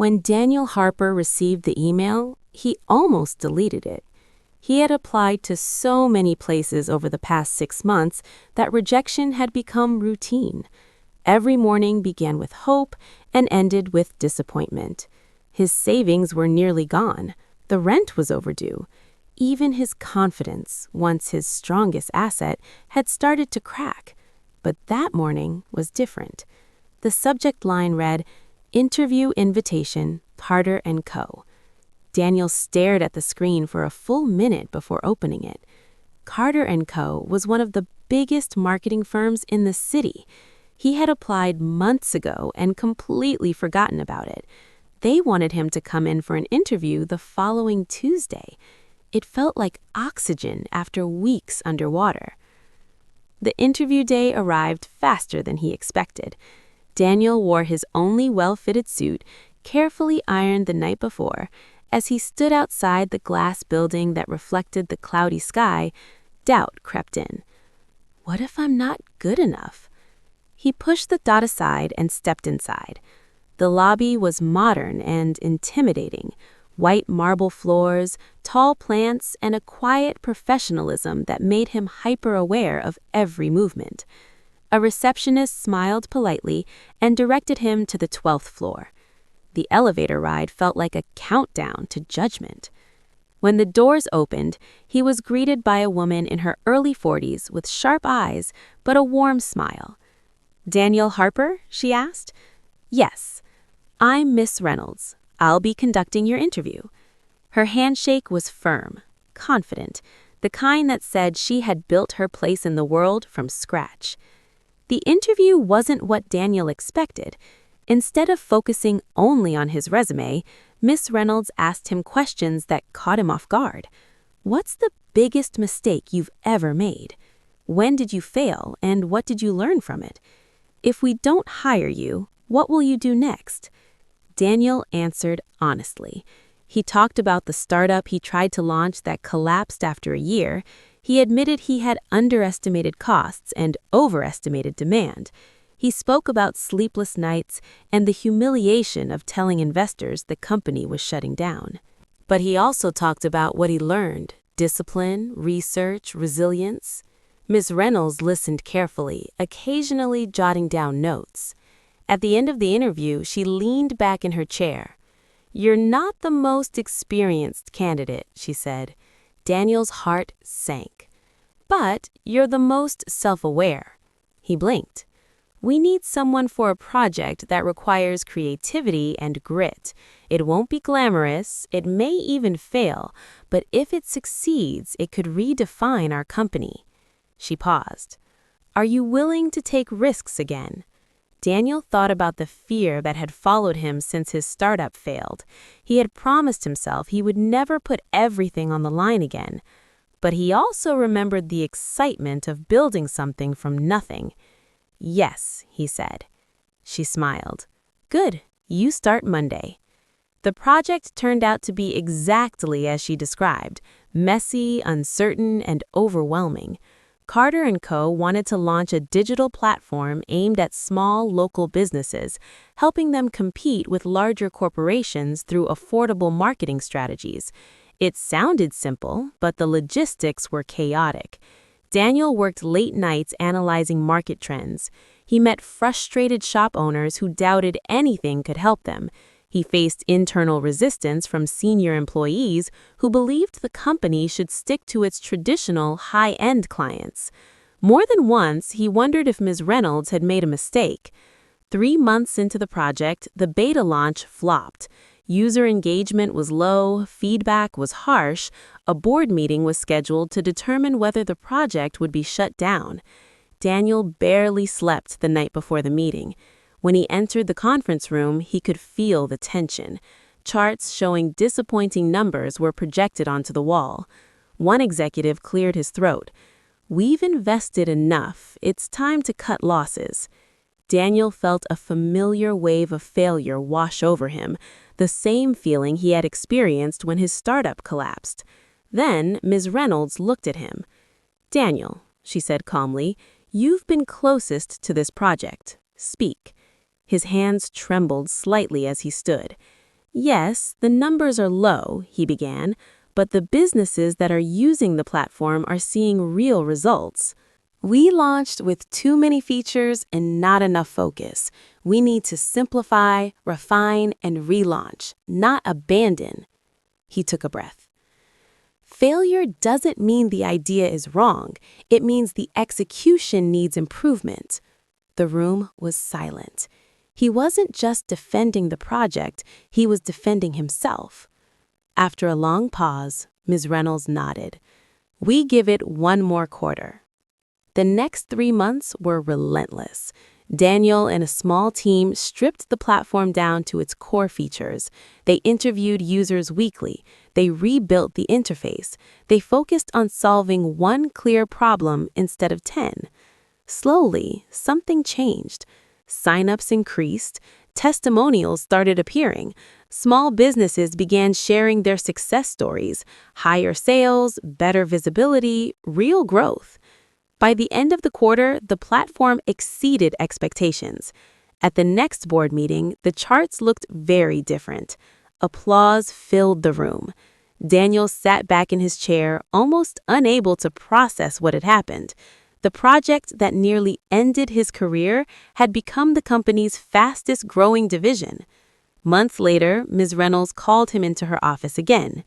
When Daniel Harper received the email, he almost deleted it. He had applied to so many places over the past 6 months that rejection had become routine. Every morning began with hope and ended with disappointment. His savings were nearly gone. The rent was overdue. Even his confidence, once his strongest asset, had started to crack. But that morning was different. The subject line read, "Interview Invitation, Carter & Co." Daniel stared at the screen for a full minute before opening it. Carter & Co. was one of the biggest marketing firms in the city. He had applied months ago and completely forgotten about it. They wanted him to come in for an interview the following Tuesday. It felt like oxygen after weeks underwater. The interview day arrived faster than he expected. Daniel wore his only well-fitted suit, carefully ironed the night before. As he stood outside the glass building that reflected the cloudy sky, doubt crept in. What if I'm not good enough? He pushed the dot aside and stepped inside. The lobby was modern and intimidating. White marble floors, tall plants, and a quiet professionalism that made him hyper-aware of every movement. A receptionist smiled politely and directed him to the 12th floor. The elevator ride felt like a countdown to judgment. When the doors opened, he was greeted by a woman in her early 40s with sharp eyes but a warm smile. "Daniel Harper?" she asked. "Yes. I'm Miss Reynolds. I'll be conducting your interview." Her handshake was firm, confident, the kind that said she had built her place in the world from scratch. The interview wasn't what Daniel expected. Instead of focusing only on his resume, Miss Reynolds asked him questions that caught him off guard. What's the biggest mistake you've ever made? When did you fail, and what did you learn from it? If we don't hire you, what will you do next? Daniel answered honestly. He talked about the startup he tried to launch that collapsed after a year. He admitted he had underestimated costs and overestimated demand. He spoke about sleepless nights and the humiliation of telling investors the company was shutting down. But he also talked about what he learned: discipline, research, resilience. Ms. Reynolds listened carefully, occasionally jotting down notes. At the end of the interview, she leaned back in her chair. "You're not the most experienced candidate," she said. Daniel's heart sank. "But you're the most self-aware." He blinked. "We need someone for a project that requires creativity and grit. It won't be glamorous, it may even fail, but if it succeeds, it could redefine our company." She paused. "Are you willing to take risks again?" Daniel thought about the fear that had followed him since his startup failed. He had promised himself he would never put everything on the line again. But he also remembered the excitement of building something from nothing. "Yes," he said. She smiled. "Good, you start Monday." The project turned out to be exactly as she described: messy, uncertain, and overwhelming. Carter & Co. wanted to launch a digital platform aimed at small local businesses, helping them compete with larger corporations through affordable marketing strategies. It sounded simple, but the logistics were chaotic. Daniel worked late nights analyzing market trends. He met frustrated shop owners who doubted anything could help them. He faced internal resistance from senior employees who believed the company should stick to its traditional high-end clients. More than once, he wondered if Ms. Reynolds had made a mistake. 3 months into the project, the beta launch flopped. User engagement was low, feedback was harsh. A board meeting was scheduled to determine whether the project would be shut down. Daniel barely slept the night before the meeting. When he entered the conference room, he could feel the tension. Charts showing disappointing numbers were projected onto the wall. One executive cleared his throat. "We've invested enough. It's time to cut losses." Daniel felt a familiar wave of failure wash over him, the same feeling he had experienced when his startup collapsed. Then Ms. Reynolds looked at him. "Daniel," she said calmly, "you've been closest to this project. Speak." His hands trembled slightly as he stood. Yes, the numbers are low, he began, but the businesses that are using the platform are seeing real results. We launched with too many features and not enough focus. We need to simplify, refine, and relaunch, not abandon. He took a breath. Failure doesn't mean the idea is wrong. It means the execution needs improvement. The room was silent. He wasn't just defending the project, he was defending himself. After a long pause, Ms. Reynolds nodded. We give it one more quarter. The next 3 months were relentless. Daniel and a small team stripped the platform down to its core features. They interviewed users weekly. They rebuilt the interface. They focused on solving one clear problem instead of 10. Slowly, something changed. Sign-ups increased. Testimonials started appearing. Small businesses began sharing their success stories. Higher sales, better visibility, real growth. By the end of the quarter, the platform exceeded expectations. At the next board meeting, the charts looked very different. Applause filled the room. Daniel sat back in his chair, almost unable to process what had happened. The project that nearly ended his career had become the company's fastest-growing division. Months later, Ms. Reynolds called him into her office again.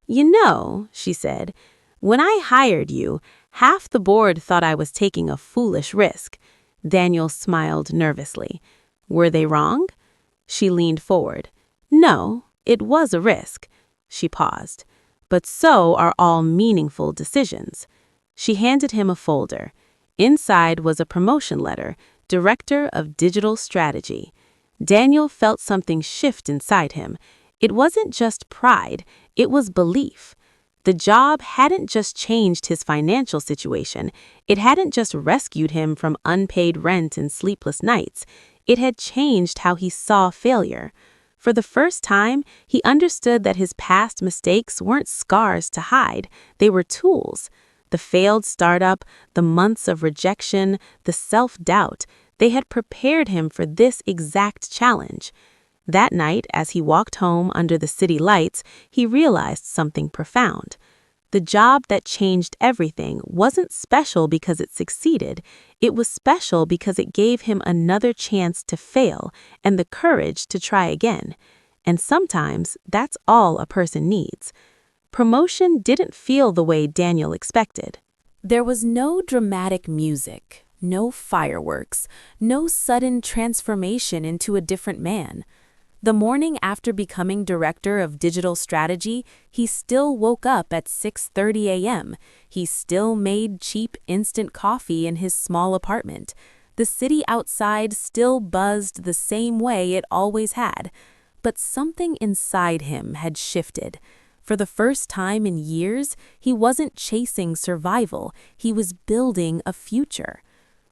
"You know," she said, "when I hired you, half the board thought I was taking a foolish risk." Daniel smiled nervously. "Were they wrong?" She leaned forward. "No, it was a risk." She paused. "But so are all meaningful decisions." She handed him a folder. Inside was a promotion letter, Director of Digital Strategy. Daniel felt something shift inside him. It wasn't just pride, it was belief. The job hadn't just changed his financial situation. It hadn't just rescued him from unpaid rent and sleepless nights. It had changed how he saw failure. For the first time, he understood that his past mistakes weren't scars to hide. They were tools. The failed startup, the months of rejection, the self-doubt, they had prepared him for this exact challenge. That night, as he walked home under the city lights, he realized something profound. The job that changed everything wasn't special because it succeeded. It was special because it gave him another chance to fail and the courage to try again. And sometimes that's all a person needs. Promotion didn't feel the way Daniel expected. There was no dramatic music, no fireworks, no sudden transformation into a different man. The morning after becoming Director of Digital Strategy, he still woke up at 6:30 a.m. He still made cheap instant coffee in his small apartment. The city outside still buzzed the same way it always had. But something inside him had shifted. For the first time in years, he wasn't chasing survival, he was building a future.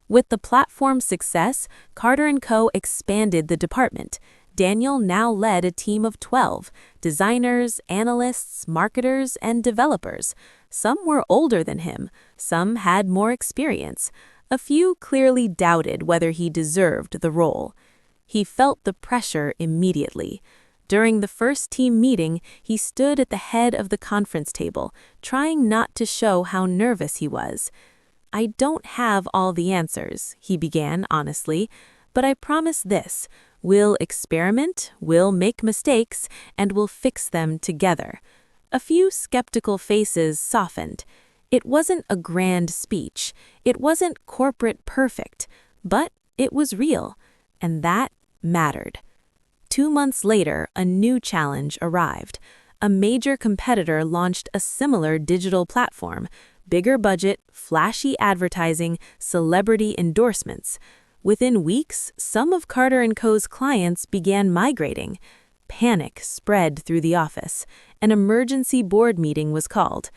With the platform's success, Carter & Co. expanded the department. Daniel now led a team of 12, designers, analysts, marketers, and developers. Some were older than him, some had more experience. A few clearly doubted whether he deserved the role. He felt the pressure immediately. During the first team meeting, he stood at the head of the conference table, trying not to show how nervous he was. "I don't have all the answers," he began honestly, "but I promise this. We'll experiment, we'll make mistakes, and we'll fix them together." A few skeptical faces softened. It wasn't a grand speech. It wasn't corporate perfect, but it was real, and that mattered. 2 months later, a new challenge arrived. A major competitor launched a similar digital platform, bigger budget, flashy advertising, celebrity endorsements. Within weeks, some of Carter & Co.'s clients began migrating. Panic spread through the office. An emergency board meeting was called.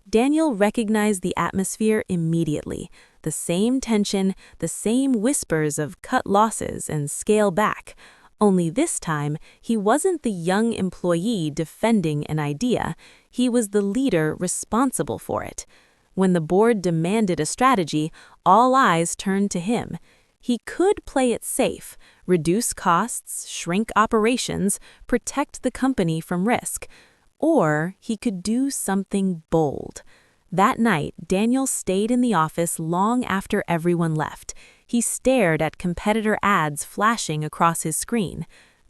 Daniel recognized the atmosphere immediately. The same tension, the same whispers of cut losses and scale back. Only this time, he wasn't the young employee defending an idea. He was the leader responsible for it. When the board demanded a strategy, all eyes turned to him. He could play it safe, reduce costs, shrink operations, protect the company from risk. Or he could do something bold. That night, Daniel stayed in the office long after everyone left. He stared at competitor ads flashing across his screen.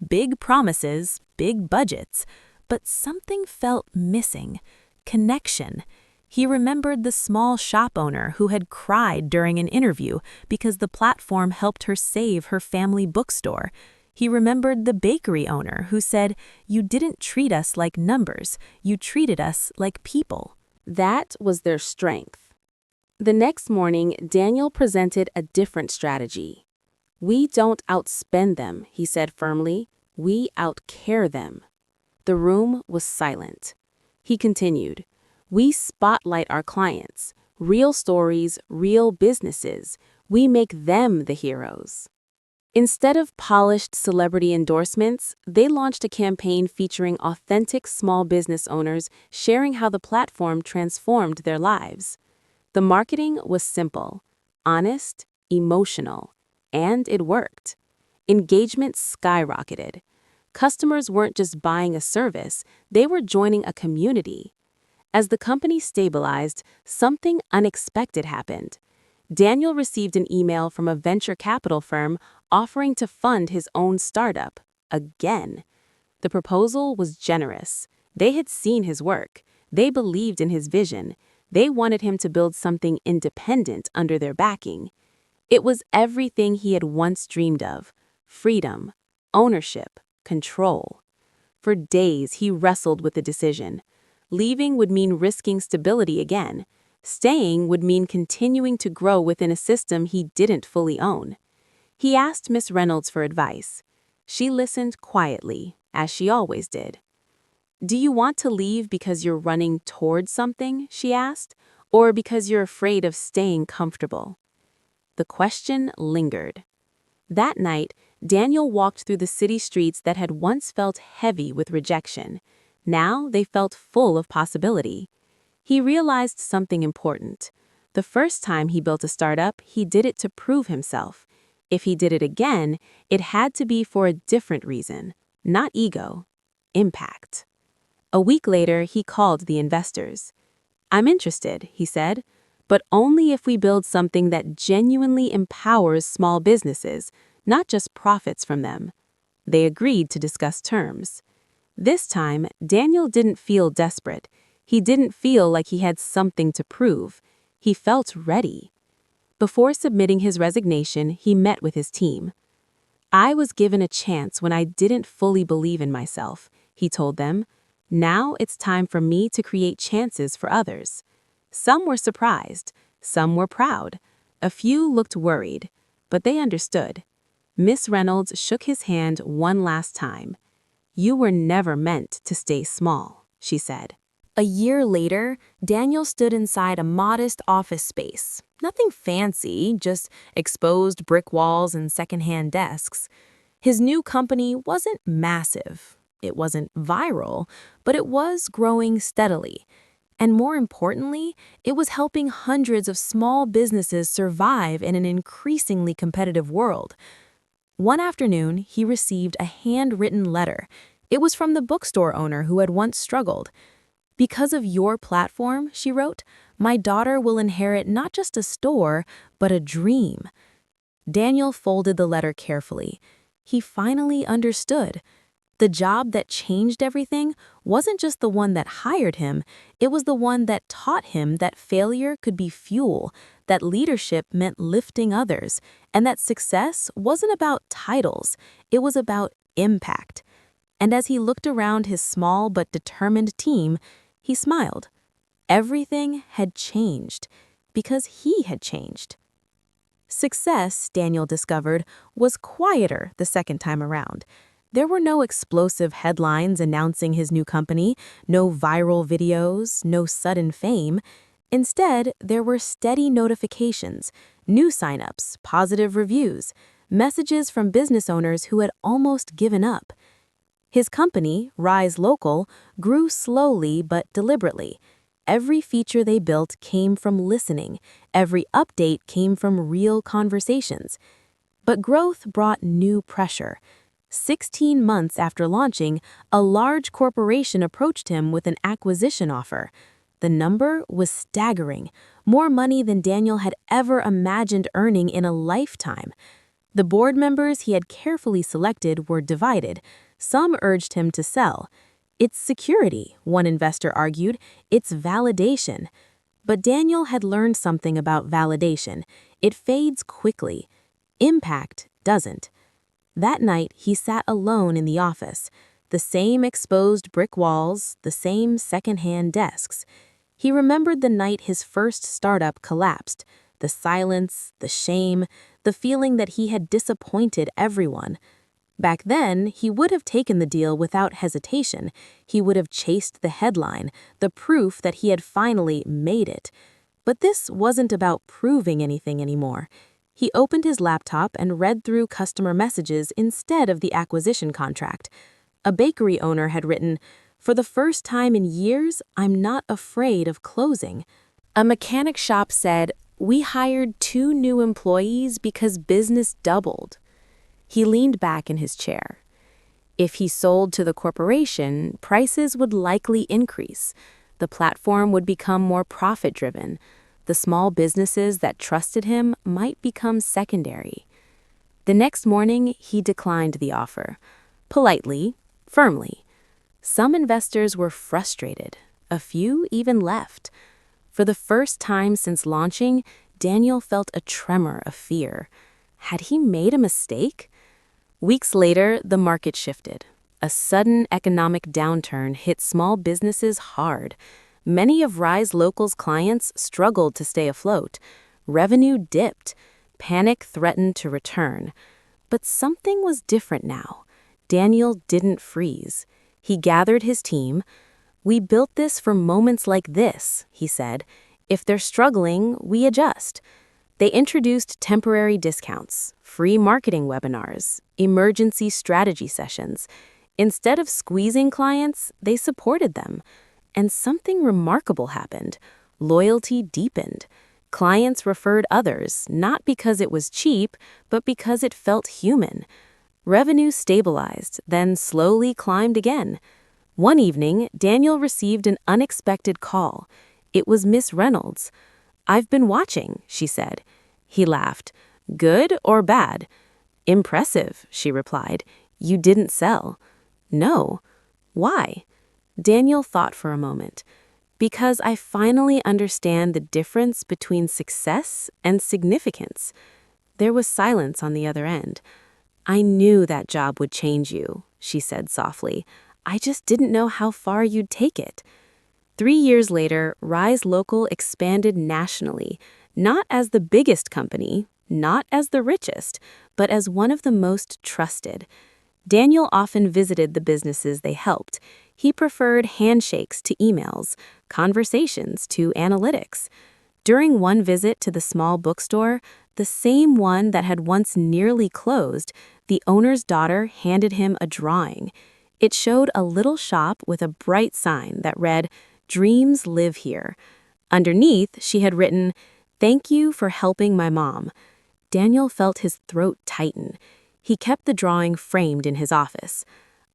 Big promises, big budgets. But something felt missing. Connection. He remembered the small shop owner who had cried during an interview because the platform helped her save her family bookstore. He remembered the bakery owner who said, "You didn't treat us like numbers, you treated us like people." That was their strength. The next morning, Daniel presented a different strategy. "We don't outspend them," he said firmly. "We outcare them." The room was silent. He continued, "We spotlight our clients, real stories, real businesses. We make them the heroes." Instead of polished celebrity endorsements, they launched a campaign featuring authentic small business owners sharing how the platform transformed their lives. The marketing was simple, honest, emotional, and it worked. Engagement skyrocketed. Customers weren't just buying a service, they were joining a community. As the company stabilized, something unexpected happened. Daniel received an email from a venture capital firm offering to fund his own startup, again. The proposal was generous. They had seen his work. They believed in his vision. They wanted him to build something independent under their backing. It was everything he had once dreamed of: freedom, ownership, control. For days, he wrestled with the decision. Leaving would mean risking stability again. Staying would mean continuing to grow within a system he didn't fully own. He asked Miss Reynolds for advice. She listened quietly, as she always did. "Do you want to leave because you're running towards something?" she asked, "or because you're afraid of staying comfortable?" The question lingered. That night, Daniel walked through the city streets that had once felt heavy with rejection. Now they felt full of possibility. He realized something important. The first time he built a startup, he did it to prove himself. If he did it again, it had to be for a different reason, not ego, impact. A week later, he called the investors. "I'm interested," he said, "but only if we build something that genuinely empowers small businesses, not just profits from them." They agreed to discuss terms. This time, Daniel didn't feel desperate. He didn't feel like he had something to prove. He felt ready. Before submitting his resignation, he met with his team. "I was given a chance when I didn't fully believe in myself," he told them. "Now it's time for me to create chances for others." Some were surprised. Some were proud. A few looked worried, but they understood. Miss Reynolds shook his hand one last time. "You were never meant to stay small," she said. A year later, Daniel stood inside a modest office space. Nothing fancy, just exposed brick walls and secondhand desks. His new company wasn't massive. It wasn't viral, but it was growing steadily. And more importantly, it was helping hundreds of small businesses survive in an increasingly competitive world. One afternoon, he received a handwritten letter. It was from the bookstore owner who had once struggled. "Because of your platform," she wrote, "my daughter will inherit not just a store, but a dream." Daniel folded the letter carefully. He finally understood. The job that changed everything wasn't just the one that hired him, it was the one that taught him that failure could be fuel, that leadership meant lifting others, and that success wasn't about titles, it was about impact. And as he looked around his small but determined team, he smiled. Everything had changed, because he had changed. Success, Daniel discovered, was quieter the second time around. There were no explosive headlines announcing his new company, no viral videos, no sudden fame. Instead, there were steady notifications, new signups, positive reviews, messages from business owners who had almost given up. His company, Rise Local, grew slowly but deliberately. Every feature they built came from listening. Every update came from real conversations. But growth brought new pressure. 16 months after launching, a large corporation approached him with an acquisition offer. The number was staggering, more money than Daniel had ever imagined earning in a lifetime. The board members he had carefully selected were divided. Some urged him to sell. It's security, one investor argued. It's validation. But Daniel had learned something about validation. It fades quickly. Impact doesn't. That night, he sat alone in the office. The same exposed brick walls, the same secondhand desks. He remembered the night his first startup collapsed. The silence, the shame, the feeling that he had disappointed everyone. Back then, he would have taken the deal without hesitation. He would have chased the headline, the proof that he had finally made it. But this wasn't about proving anything anymore. He opened his laptop and read through customer messages instead of the acquisition contract. A bakery owner had written, "For the first time in years, I'm not afraid of closing." A mechanic shop said, "We hired 2 new employees because business doubled." He leaned back in his chair. If he sold to the corporation, prices would likely increase. The platform would become more profit-driven. The small businesses that trusted him might become secondary. The next morning, he declined the offer. Politely, firmly. Some investors were frustrated. A few even left. For the first time since launching, Daniel felt a tremor of fear. Had he made a mistake? Weeks later, the market shifted. A sudden economic downturn hit small businesses hard. Many of Rise Local's clients struggled to stay afloat. Revenue dipped. Panic threatened to return. But something was different now. Daniel didn't freeze. He gathered his team. "We built this for moments like this," he said. "If they're struggling, we adjust." They introduced temporary discounts, free marketing webinars, emergency strategy sessions. Instead of squeezing clients, they supported them. And something remarkable happened. Loyalty deepened. Clients referred others, not because it was cheap, but because it felt human. Revenue stabilized, then slowly climbed again. One evening, Daniel received an unexpected call. It was Miss Reynolds. "I've been watching," she said. He laughed. "Good or bad?" "Impressive," she replied. "You didn't sell." "No." "Why?" Daniel thought for a moment. "Because I finally understand the difference between success and significance." There was silence on the other end. "I knew that job would change you," she said softly. "I just didn't know how far you'd take it." 3 years later, Rise Local expanded nationally, not as the biggest company, not as the richest, but as one of the most trusted. Daniel often visited the businesses they helped. He preferred handshakes to emails, conversations to analytics. During one visit to the small bookstore, the same one that had once nearly closed, the owner's daughter handed him a drawing. It showed a little shop with a bright sign that read, "Dreams live here." Underneath, she had written, "Thank you for helping my mom." Daniel felt his throat tighten. He kept the drawing framed in his office.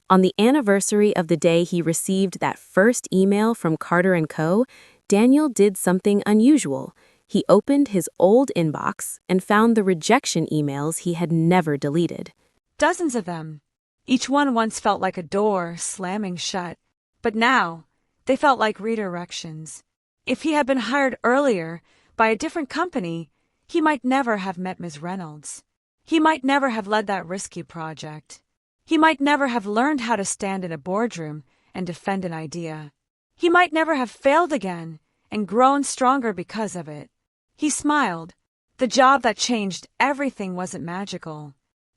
On the anniversary of the day he received that first email from Carter & Co., Daniel did something unusual. He opened his old inbox and found the rejection emails he had never deleted. Dozens of them. Each one once felt like a door slamming shut, but now they felt like redirections. If he had been hired earlier by a different company, he might never have met Ms. Reynolds. He might never have led that risky project. He might never have learned how to stand in a boardroom and defend an idea. He might never have failed again and grown stronger because of it. He smiled. The job that changed everything wasn't magical.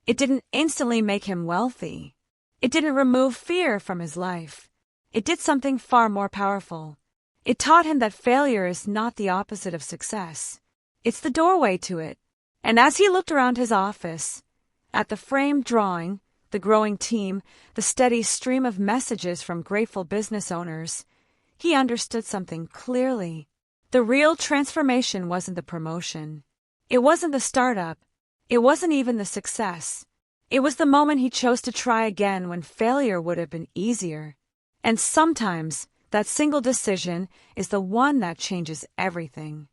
It didn't instantly make him wealthy. It didn't remove fear from his life. It did something far more powerful. It taught him that failure is not the opposite of success. It's the doorway to it. And as he looked around his office, at the framed drawing, the growing team, the steady stream of messages from grateful business owners, he understood something clearly. The real transformation wasn't the promotion. It wasn't the startup. It wasn't even the success. It was the moment he chose to try again when failure would have been easier. And sometimes that single decision is the one that changes everything.